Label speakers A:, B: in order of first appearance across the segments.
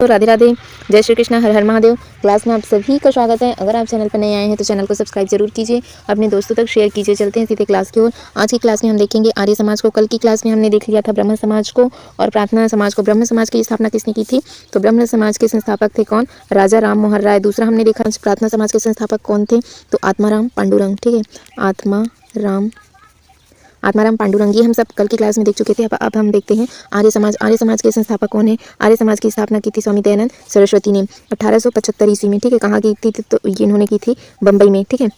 A: तो राधे राधे, जय श्री कृष्णा, हर हर महादेव। क्लास में आप सभी का स्वागत है। अगर आप चैनल पर नए आए हैं तो चैनल को सब्सक्राइब जरूर कीजिए, अपने दोस्तों तक शेयर कीजिए। चलते हैं सीधे क्लास की ओर। आज की क्लास में हम देखेंगे आर्य समाज को। कल की क्लास में हमने देख लिया था ब्रह्म समाज को और प्रार्थना समाज को। ब्रह्म समाज की स्थापना किसने की थी? तो ब्रह्म समाज के संस्थापक थे कौन? राजा राम मोहन राय। दूसरा हमने देखा प्रार्थना समाज के संस्थापक कौन थे? तो आत्माराम पांडुरंग। ठीक है, आत्माराम पांडुरंग, ये हम सब कल की क्लास में देख चुके थे। अब हम देखते हैं आर्य समाज। आर्य समाज के संस्थापक कौन है? आर्य समाज की स्थापना की थी स्वामी दयानंद सरस्वती ने 1875 ईस्वी में। ठीक है, कहाँ की थी? तो ये इन्होंने की थी बम्बई में। ठीक है,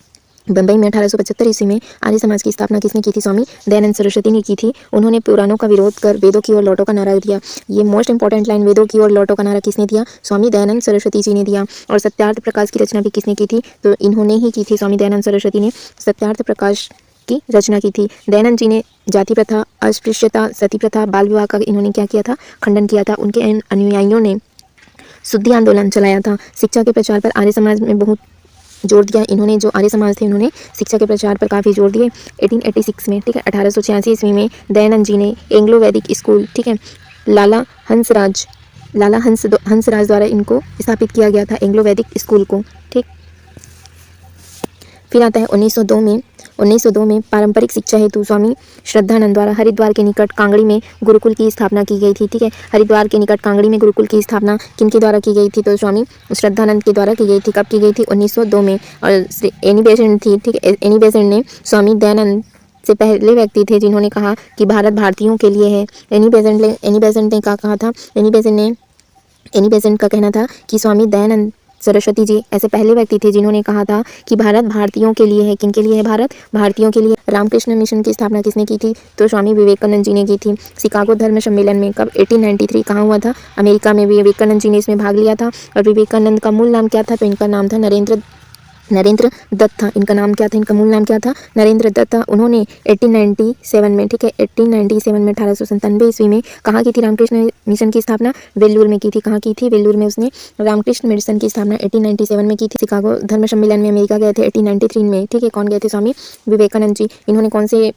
A: बम्बई में 1875 ईस्वी में आर्य समाज की स्थापना किसने की थी? स्वामी दयानंद सरस्वती ने की थी। उन्होंने पुराणों का विरोध कर वेदों की ओर लौटो का नारा दिया। ये मोस्ट इंपॉर्टेंट लाइन, वेदों की ओर लौटो का नारा किसने दिया? स्वामी दयानंद सरस्वती जी ने दिया। और सत्यार्थ प्रकाश की रचना भी किसने की थी? तो इन्होंने ही की थी, स्वामी दयानंद सरस्वती ने सत्यार्थ प्रकाश की रचना की थी। दयानंद जी ने जाति प्रथा, अस्पृश्यता, सती प्रथा, बाल विवाह का इन्होंने क्या किया था? खंडन किया था। उनके अनुयायियों ने शुद्धि आंदोलन चलाया था। शिक्षा के प्रचार पर आर्य समाज में बहुत जोर दिया इन्होंने। जो आर्य समाज थे उन्होंने शिक्षा के प्रचार पर काफ़ी जोर दिए। 1886 में, ठीक है, 1886 ईस्वी में दयानंद जी ने एंग्लो वैदिक स्कूल, ठीक है, लाला हंसराज द्वारा इनको स्थापित किया गया था, एंग्लो वैदिक स्कूल को। ठीक, फिर आता है 1902 में पारंपरिक शिक्षा हेतु स्वामी श्रद्धानंद द्वारा हरिद्वार के निकट कांगड़ी में गुरुकुल की स्थापना की गई थी। ठीक है, हरिद्वार के निकट कांगड़ी में गुरुकुल की स्थापना किनके द्वारा की गई थी? तो स्वामी श्रद्धानंद के द्वारा की गई थी। कब की गई थी? 1902 में। और एनी बेसेंट थी। ठीक है, एनी बेसेंट ने स्वामी दयानंद से पहले व्यक्ति थे जिन्होंने कहा कि भारत भारतीयों के लिए है। एनी बेसेंट ने क्या कहा था? एनी बेसेंट का कहना था कि स्वामी दयानंद सरस्वती जी ऐसे पहले व्यक्ति थे जिन्होंने कहा था कि भारत भारतीयों के लिए है। किनके लिए है भारत? भारतीयों के लिए। रामकृष्ण मिशन की स्थापना किसने की थी? तो स्वामी विवेकानंद जी ने की थी। शिकागो धर्म सम्मेलन में कब? 1893। कहाँ हुआ था? अमेरिका में। विवेकानंद जी ने इसमें भाग लिया था। और विवेकानंद का मूल नाम क्या था? तो इनका नाम था नरेंद्र दत्त था। इनका नाम क्या था? इनका मूल नाम क्या था? नरेंद्र दत्त था। उन्होंने 1897 में, ठीक है, 1897 में 1897 ईस्वी में कहाँ की थी रामकृष्ण मिशन की स्थापना? वेल्लूर में की थी। कहाँ की थी? वेल्लूर में उसने रामकृष्ण मिशन की स्थापना 1897 में की थी। शिकागो धर्म सम्मेलन में अमेरिका गए थे 1893 में। ठीक है, कौन गए थे? स्वामी विवेकानंद जी। इन्होंने कौन से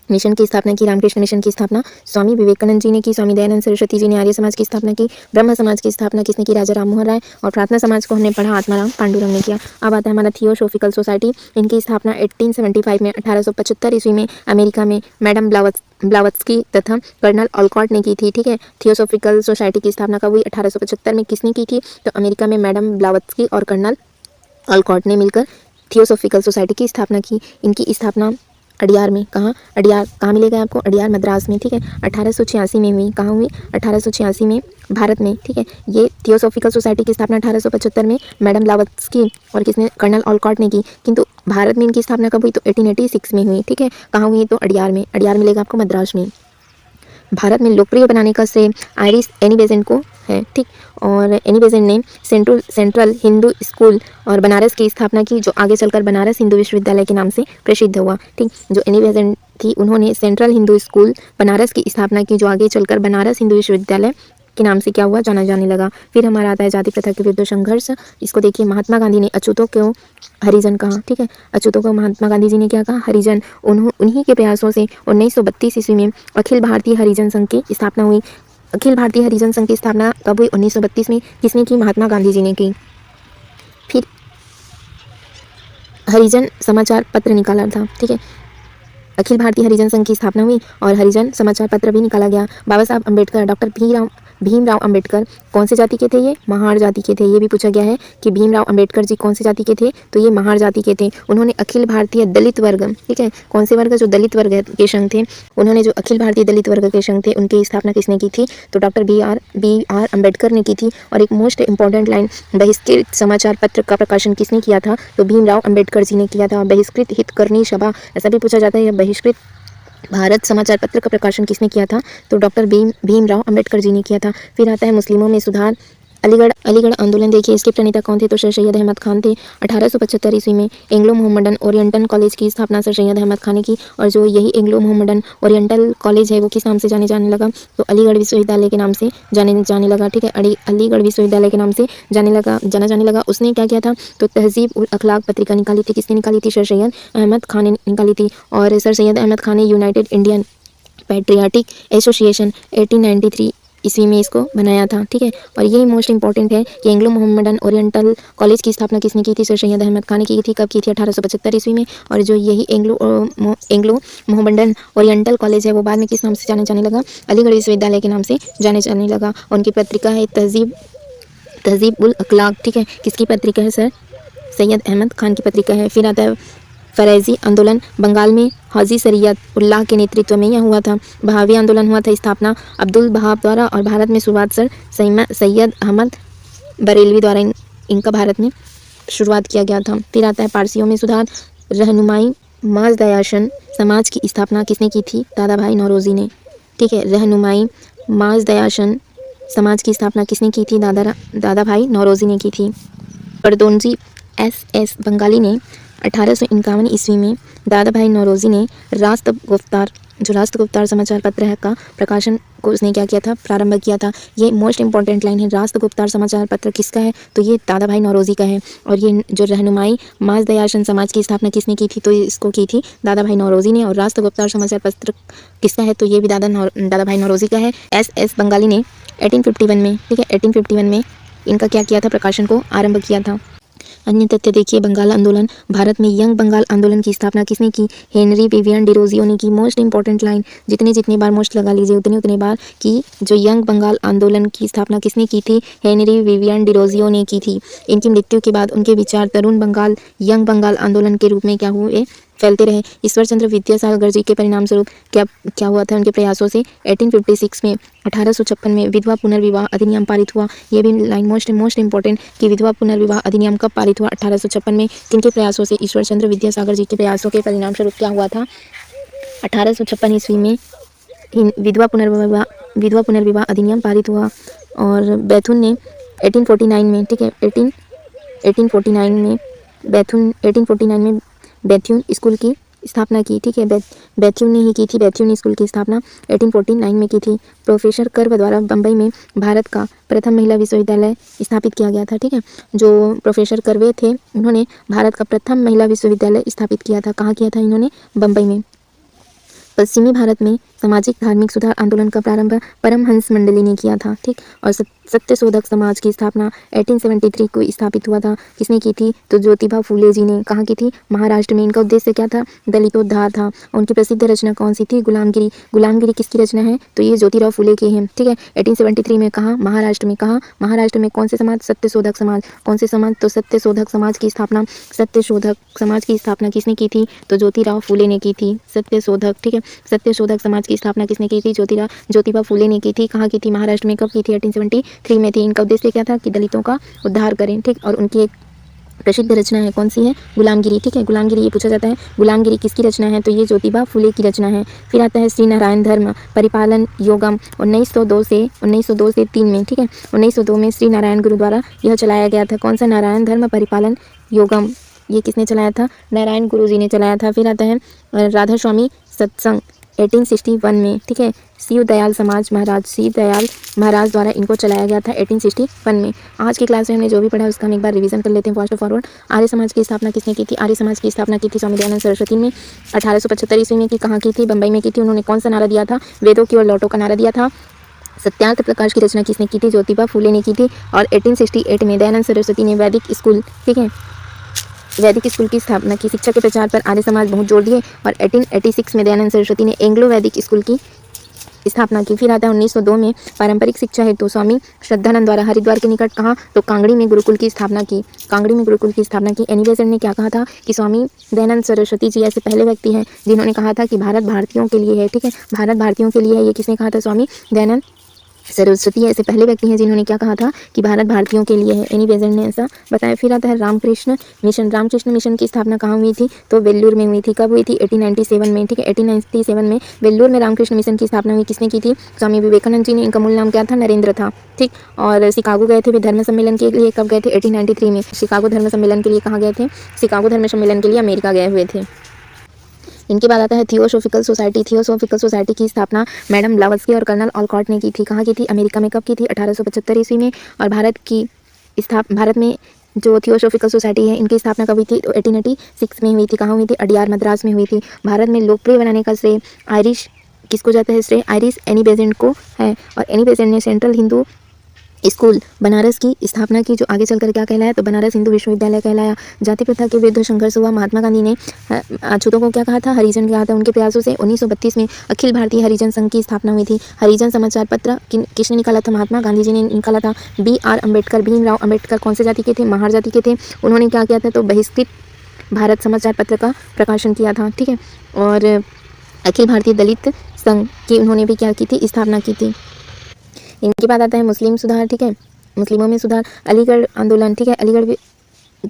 A: मिशन की स्थापना की? रामकृष्ण मिशन की स्थापना स्वामी विवेकानंद जी ने की। स्वामी दयानंद सरस्वती जी ने आर्य समाज की स्थापना की। ब्रह्म समाज की स्थापना किसने की? राजा राम मोहन राय। और प्रार्थना समाज को हमने पढ़ा, आत्माराम पांडुरंग ने किया। अब आता है हमारा थियोसॉफिकल सोसाइटी। इनकी स्थापना 1875 में 1875 ईस्वी में अमेरिका में मैडम ब्लावत्स्की तथा कर्नल ऑलकॉट ने की थी। ठीक है, थियोसॉफिकल सोसाइटी की स्थापना कब हुई? 1875 में। किसने की थी? तो अमेरिका में मैडम ब्लावत्स्की और कर्नल ऑलकॉट ने मिलकर थियोसॉफिकल सोसाइटी की स्थापना की। इनकी स्थापना अडियार में। कहाँ? अडियार कहाँ मिलेगा आपको? अडियार मद्रास में। ठीक है, 1886 में हुई। कहाँ हुई? 1886 में, भारत में। ठीक है, ये थियोसॉफिकल सोसाइटी की स्थापना 1875 में मैडम ब्लावत्स्की और किसने? कर्नल ऑलकॉट ने की। किंतु भारत में इनकी स्थापना कब हुई? तो 1886 में हुई। ठीक है, कहाँ हुई? तो अडियार में। अडियार मिलेगा आपको मद्रास में। भारत में लोकप्रिय बनाने का श्रेय आयरिश एनी बेसेंट को है। ठीक, और एनी बेसेंट ने सेंट्रल हिंदू स्कूल और बनारस की स्थापना की, जो आगे चलकर बनारस हिंदू विश्वविद्यालय के नाम से प्रसिद्ध हुआ। ठीक, जो एनी बेसेंट थी उन्होंने सेंट्रल हिंदू स्कूल बनारस की स्थापना की, जो आगे चलकर बनारस हिंदू विश्वविद्यालय के नाम से क्या हुआ? जाना जाने लगा। फिर हमारा आता है जाति प्रथा के विरुद्ध संघर्ष। इसको देखिए, महात्मा गांधी ने अछूतों को हरिजन कहा। ठीक है, अछूतों को महात्मा गांधी जी ने क्या कहा? हरिजन। उन्हीं के प्रयासों से 1932 ईस्वी में अखिल भारतीय हरिजन संघ की स्थापना हुई। अखिल भारतीय हरिजन संघ की स्थापना कब हुई? 1932 में। किसने की? महात्मा गांधी जी ने की। फिर हरिजन समाचार पत्र निकाला था। ठीक है, अखिल भारतीय हरिजन संघ की स्थापना हुई और हरिजन समाचार पत्र भी निकाला गया। बाबा साहब अम्बेडकर, डॉक्टर भीमराव अम्बेडकर कौन से जाति के थे? ये महार जाति के थे। ये भी पूछा गया है कि भीमराव अम्बेडकर जी कौन से जाति के थे? तो ये महार जाति के थे। उन्होंने अखिल भारतीय दलित वर्ग, ठीक है, कौन से वर्ग? जो दलित वर्ग के संघ थे, उन्होंने जो अखिल भारतीय दलित वर्ग के संघ थे उनकी स्थापना किसने की थी? तो डॉक्टर बी आर अम्बेडकर ने की थी। और एक मोस्ट इंपॉर्टेंट लाइन, बहिष्कृत समाचार पत्र का प्रकाशन किसने किया था? तो भीमराव अम्बेडकर जी ने किया था। बहिष्कृत हितकर्णी सभा, ऐसा भी पूछा जाता है, बहिष्कृत भारत समाचार पत्र का प्रकाशन किसने किया था? तो डॉक्टर भीमराव अम्बेडकर जी ने किया था। फिर आता है मुस्लिमों में सुधार। अलीगढ़ आंदोलन देखिए, इसके प्रणेता कौन थे? तो सर सैयद अहमद खान थे। 1875 ईस्वी में एंग्लो मोहम्मडन ओरिएंटल कॉलेज की स्थापना सर सैयद अहमद खान ने की। और जो यही एंग्लो मोहम्मडन ओरिएंटल कॉलेज है वो किस नाम से जाने लगा? तो अलीगढ़ विश्वविद्यालय के नाम से जाने लगा। ठीक है, अलीगढ़ विश्वविद्यालय के नाम से जाने लगा। उसने क्या किया था? तो तहजीब उल अखलाक पत्रिका निकाली थी। किसने निकाली थी? सर सैयद अहमद खान ने निकाली थी। और सर सैयद अहमद खान ने यूनाइटेड इंडियन पैट्रियाटिक एसोसिएशन ईस्वी में इसको बनाया था, ठीक है। और यही मोस्ट इंपॉर्टेंट है कि एंग्लो मोहम्मदन ओरिएंटल कॉलेज की स्थापना किसने की थी? सर सैयद अहमद खान ने की थी। कब की थी? 1875 ईस्वी में। और जो यही एंग्लो मोहम्मदन ओरिएंटल कॉलेज है वो बाद में किस नाम से जाने जाने लगा? अलीगढ़ विश्वविद्यालय के नाम से जाने जाने लगा। उनकी पत्रिका है तहजीब उल अखलाक, ठीक है। किसकी पत्रिका है सर? सैयद अहमद खान की पत्रिका है। फिर आता है फरैज़ी आंदोलन, बंगाल में हाजी शरीयत उल्लाह के नेतृत्व में यह हुआ था। बहावी आंदोलन हुआ था, स्थापना अब्दुल वहाब द्वारा, और भारत में शुरुआत सर सैयद अहमद बरेलवी द्वारा इनका भारत में शुरुआत किया गया था। फिर आता है पारसियों में सुधार, रहनुमाई माजदयाशन समाज की स्थापना किसने की थी? दादा भाई नौरोजी ने, ठीक है। रहनुमाई माजदयाशन समाज की स्थापना किसने की थी? दादा भाई नौरोजी ने की थी। परदोनजी एस बंगाली ने 1851 ईस्वी में दादा भाई नौरोजी ने राष्ट्रगुप्तार समाचार पत्र है का प्रकाशन को उसने क्या किया था? प्रारंभ किया था। ये मोस्ट इंपॉर्टेंट लाइन है। राष्ट्रगुप्तार समाचार पत्र किसका है? तो ये दादा भाई नौरोजी का है। और ये जो रहनुमाई माजदयाशन समाज की स्थापना किसने की थी? तो इसको की थी दादा भाई नौरोजी ने। और राष्ट्रगुप्तार समाचार पत्र किसका है? तो ये भी दादा भाई नौरोजी का है। एस बंगाली ने 1851 में, ठीक है, 1851 में इनका क्या किया था? प्रकाशन को आरंभ किया था। अन्य तथ्य देखिए, बंगाल आंदोलन, भारत में यंग बंगाल आंदोलन की स्थापना किसने की? हेनरी विवियन डिरोजियो ने की। मोस्ट इंपॉर्टेंट लाइन, जितने बार मोस्ट लगा लीजिए उतने बार कि जो यंग बंगाल आंदोलन की स्थापना किसने की थी? हेनरी विवियन डिरोजियो ने की थी। इनकी मृत्यु के बाद उनके विचार तरुण बंगाल यंग बंगाल आंदोलन के रूप में क्या हुए? फैलते रहे। ईश्वर चंद्र विद्यासागर जी के परिणाम स्वरूप क्या हुआ था? उनके प्रयासों से 1856 में 1856 में विधवा पुनर्विवाह अधिनियम पारित हुआ। ये भी लाइन मोस्ट इंपॉर्टेंट कि विधवा पुनर्विवाह अधिनियम कब पारित हुआ? 1856 में। किनके प्रयासों से? ईश्वर चंद्र विद्यासागर जी के प्रयासों के परिणाम स्वरूप क्या हुआ था? 1856 ईस्वी में विधवा पुनर्विवाह अधिनियम पारित हुआ। और बैथुन ने 1849 में, ठीक है, 1849 में बैथ्यून स्कूल की स्थापना की, ठीक है। बैथ्यून ने ही की थी, बैथ्यून स्कूल की स्थापना 1849 में की थी। प्रोफेसर कर्व द्वारा बम्बई में भारत का प्रथम महिला विश्वविद्यालय स्थापित किया गया था, ठीक है। जो प्रोफेसर कर्वे थे उन्होंने भारत का प्रथम महिला विश्वविद्यालय स्थापित किया था। कहाँ किया था इन्होंने? बम्बई में। पश्चिमी भारत में सामाजिक धार्मिक सुधार आंदोलन का प्रारंभ परमहंस मंडली ने किया था, ठीक। और सत्यशोधक समाज की स्थापना 1873 को स्थापित हुआ था। किसने की थी? तो ज्योतिबा फूले जी ने। कहाँ की थी? महाराष्ट्र में। इनका उद्देश्य क्या था? दलितोद्धार था। उनकी प्रसिद्ध रचना कौन सी थी? गुलामगिरी किसकी रचना है? तो ये ज्योतिराव फूले की है, ठीक है। 1873 में कहाँ? महाराष्ट्र में। कहाँ? महाराष्ट्र में। कौन से समाज? सत्यशोधक समाज। कौन से समाज? तो सत्यशोधक समाज की स्थापना किसने की थी? तो ज्योतिराव फूले ने की थी। सत्यशोधक, ठीक है, सत्यशोधक समाज की स्थापना किसने की थी? ज्योतिबा फूले ने की थी। कहाँ की थी? महाराष्ट्र में। कब की थी? 1873 में थी। इनका उद्देश्य क्या था? कि दलितों का उद्धार करें, ठीक। और उनकी एक प्रसिद्ध रचना है, कौन सी है? गुलामगिरी, ठीक है। गुलामगिरी, ये पूछा जाता है गुलामगिरी किसकी रचना है? तो ये ज्योतिबा फूले की रचना है। फिर आता है श्री नारायण धर्म परिपालन योगम 1902 से 3 में, ठीक है। 1902 में श्री नारायण गुरु द्वारा यह चलाया गया था। कौन सा? नारायण धर्म परिपालन योगम। ये किसने चलाया था? नारायण गुरु जी ने चलाया था। फिर आता है राधा स्वामी सत्संग 1861 में, ठीक है। शिव दयाल महाराज द्वारा इनको चलाया गया था 1861 में। आज की क्लास में हमने जो भी पढ़ा उसका हम एक बार रिवीजन कर लेते हैं फास्ट फॉरवर्ड। आर्य समाज की स्थापना किसने की थी? आर्य समाज की स्थापना की थी स्वामी दयानंद सरस्वती ने 1875 ईस्वी में की। कहाँ की थी? बम्बई में की थी। उन्होंने कौन सा नारा दिया था? वेदों की ओर लौटो का नारा दिया था। सत्यार्थ प्रकाश की रचना किसने की थी? ज्योतिबा फूले ने की थी। और 1868 में दयानंद सरस्वती ने वैदिक स्कूल, ठीक है, वैदिक स्कूल की स्थापना की। शिक्षा के प्रचार पर आर्य समाज बहुत जोर दिए। और 1886 में दयानंद सरस्वती ने एंग्लो वैदिक स्कूल की स्थापना की। फिर आता है 1902 में पारंपरिक शिक्षा हेतु स्वामी श्रद्धानंद द्वारा हरिद्वार के निकट, कहाँ? तो कांगड़ी में गुरुकुल की स्थापना की। एनी बेसेंट ने क्या कहा था? कि स्वामी दयानंद सरस्वती जी ऐसे पहले व्यक्ति हैं जिन्होंने कहा था कि भारत भारतीयों के लिए है, ठीक है। भारत भारतीयों के लिए है, ये किसने कहा था? स्वामी दयानंद सरस्वती ऐसे पहले व्यक्ति हैं जिन्होंने क्या कहा था? कि भारत भारतीयों के लिए है। एनी बेसेंट ने ऐसा बताया। फिर आता है रामकृष्ण मिशन की स्थापना कहाँ हुई थी? तो वेल्लूर में हुई थी। कब हुई थी? 1897 में, ठीक है। 1897 में वेल्लूर में रामकृष्ण मिशन की स्थापना हुई। किसने की थी? स्वामी विवेकानंद जी ने। इनका मूल नाम क्या था? नरेंद्र था, ठीक। और शिकागो गए थे वे धर्म सम्मेलन के लिए। कब गए थे? 1893 में। शिकागो धर्म सम्मेलन के लिए कहाँ गए थे? शिकागो धर्म सम्मेलन के लिए अमेरिका गए हुए थे। इनके बाद आता है थियोसोफिकल सोसाइटी की स्थापना मैडम ब्लावत्स्की और कर्नल ऑलकॉट ने की थी। कहाँ की थी? अमेरिका में। कब की थी? 1875 ईस्वी में। और भारत में जो थियोसोफिकल सोसाइटी है इनकी स्थापना कब हुई थी? तो 1886 में हुई थी। कहाँ हुई थी? अडियार मद्रास में हुई थी। भारत में लोकप्रिय बनाने का श्रेय आयरिश किसको जाता है श्रेय? आइरिस एनी बेसेंट को है। और एनी बेसेंट ने सेंट्रल हिंदू स्कूल बनारस की स्थापना की, जो आगे चलकर क्या कहलाया? तो बनारस हिंदू विश्वविद्यालय कहलाया। जाति प्रथा के विरुद्ध संघर्ष हुआ। महात्मा गांधी ने अछूतों को क्या कहा था? हरिजन कहा था। उनके प्रयासों से 1932 में अखिल भारतीय हरिजन संघ की स्थापना हुई थी। हरिजन समाचार पत्र किसने निकाला था? महात्मा गांधी जी ने निकाला था। B.R. अम्बेडकर, भीमराव अम्बेडकर कौन से जाति के थे? महार जाति के थे। उन्होंने क्या किया था? तो बहिष्कृत भारत समाचार पत्र का प्रकाशन किया था, ठीक है। और अखिल भारतीय दलित संघ की उन्होंने भी क्या की थी? स्थापना की थी। इनके बाद आता है मुस्लिम सुधार, ठीक है। मुस्लिमों में सुधार, अलीगढ़ आंदोलन, ठीक है। अलीगढ़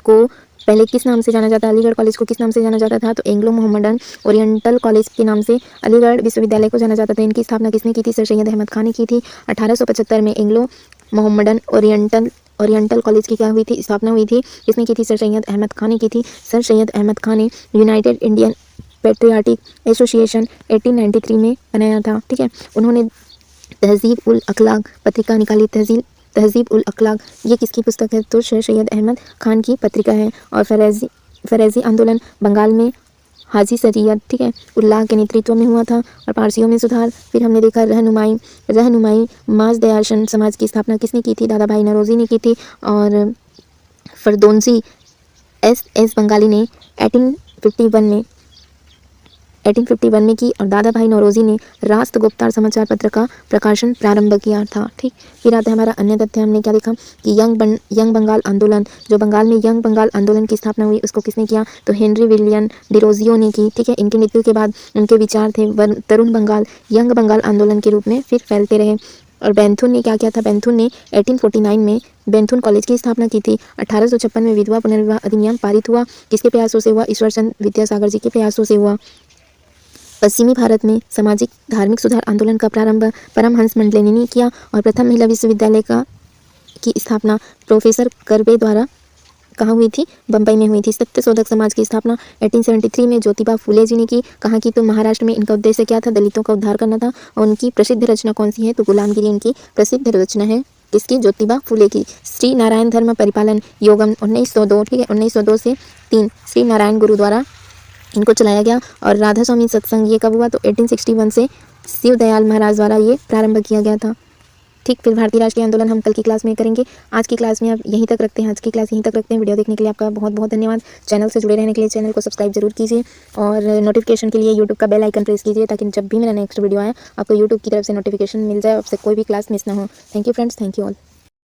A: को पहले किस नाम से जाना जाता है? अलीगढ़ कॉलेज को किस नाम से जाना जाता था? तो एंग्लो मोहम्मडन ओरिएंटल कॉलेज के नाम से अलीगढ़ विश्वविद्यालय को जाना जाता था। इनकी स्थापना किसने की थी? सर सैयद अहमद खान ने की थी। 1875 में एंग्लो मोहम्मडन ओरिएंटल कॉलेज की क्या हुई थी? स्थापना हुई थी। किसने की थी? सर सैयद अहमद खान ने की थी। सर सैयद अहमद खान ने यूनाइटेड इंडियन पेट्रियाटिक एसोसिएशन 1893 में बनाया था, ठीक है। उन्होंने तहजीब उल अखलाक पत्रिका निकाली। तहजीब उल अखलाक ये किसकी पुस्तक है? तो सर सैयद अहमद खान की पत्रिका है। और फरेजी आंदोलन बंगाल में हाजी सैयद, ठीक है, उल्लाह के नेतृत्व में हुआ था। और पारसियों में सुधार, फिर हमने देखा रहनुमाई माज दयाशन समाज की स्थापना किसने की थी? दादा भाई नौरोजी ने की थी। और फरदौसी एस बंगाली ने 1851 में की। और दादा भाई नौरोजी ने राष्ट्रगुप्तार समाचार पत्र का प्रकाशन प्रारंभ किया था, ठीक। फिर आता है हमारा अन्य तथ्य। हमने क्या देखा कि यंग बंगाल आंदोलन, जो बंगाल में यंग बंगाल आंदोलन की स्थापना हुई, उसको किसने किया? तो हेनरी विलियम डिरोजियो ने की, ठीक है। इनकी मृत्यु के बाद उनके विचार थे तरुण बंगाल यंग बंगाल आंदोलन के रूप में फिर फैलते रहे। और बेंथुन ने क्या किया था? बेंथुन ने 1849 में बेंथुन कॉलेज की स्थापना की थी। 1856 में विधवा पुनर्विवाह अधिनियम पारित हुआ। किसके प्रयासों से हुआ? ईश्वरचंद विद्यासागर जी के प्रयासों से हुआ। पश्चिमी भारत में सामाजिक धार्मिक सुधार आंदोलन का प्रारंभ परमहंस मंडलेनी ने किया। और प्रथम महिला विश्वविद्यालय की स्थापना प्रोफेसर करबे द्वारा कहाँ हुई थी? बम्बई में हुई थी। सत्य शोधक समाज की स्थापना 1873 में ज्योतिबा फूले जी ने की। कहाँ की? तो महाराष्ट्र में। इनका उद्देश्य क्या था? दलितों का उद्धार करना था। और उनकी प्रसिद्ध रचना कौन सी है? तो गुलामगिरी उनकी प्रसिद्ध रचना है। किसकी? ज्योतिबा फूले की। श्री नारायण धर्म परिपालन योगम 1902, ठीक है, 1902 से 3 श्री नारायण गुरु द्वारा इनको चलाया गया। और राधा स्वामी सत्संग ये कब हुआ? तो 1861 से शिव दयाल महाराज द्वारा ये प्रारंभ किया गया था, ठीक। फिर भारतीय राष्ट्रीय आंदोलन हम कल की क्लास में करेंगे। आज की क्लास में आप यहीं तक रखते हैं। आज की क्लास यहीं तक रखते हैं। वीडियो देखने के लिए आपका बहुत बहुत धन्यवाद। चैनल से जुड़े रहने के लिए चैनल को सब्सक्राइब जरूर कीजिए। और नोटिफिकेशन के लिए यूट्यूब का बेल आइकन प्रेस कीजिए, ताकि जब भी मेरा नेक्स्ट वीडियो आए आपको यूट्यूब की तरफ से नोटिफिकेशन मिल जाए, आपसे कोई भी क्लास मिस ना हो। Thank you friends, thank you all.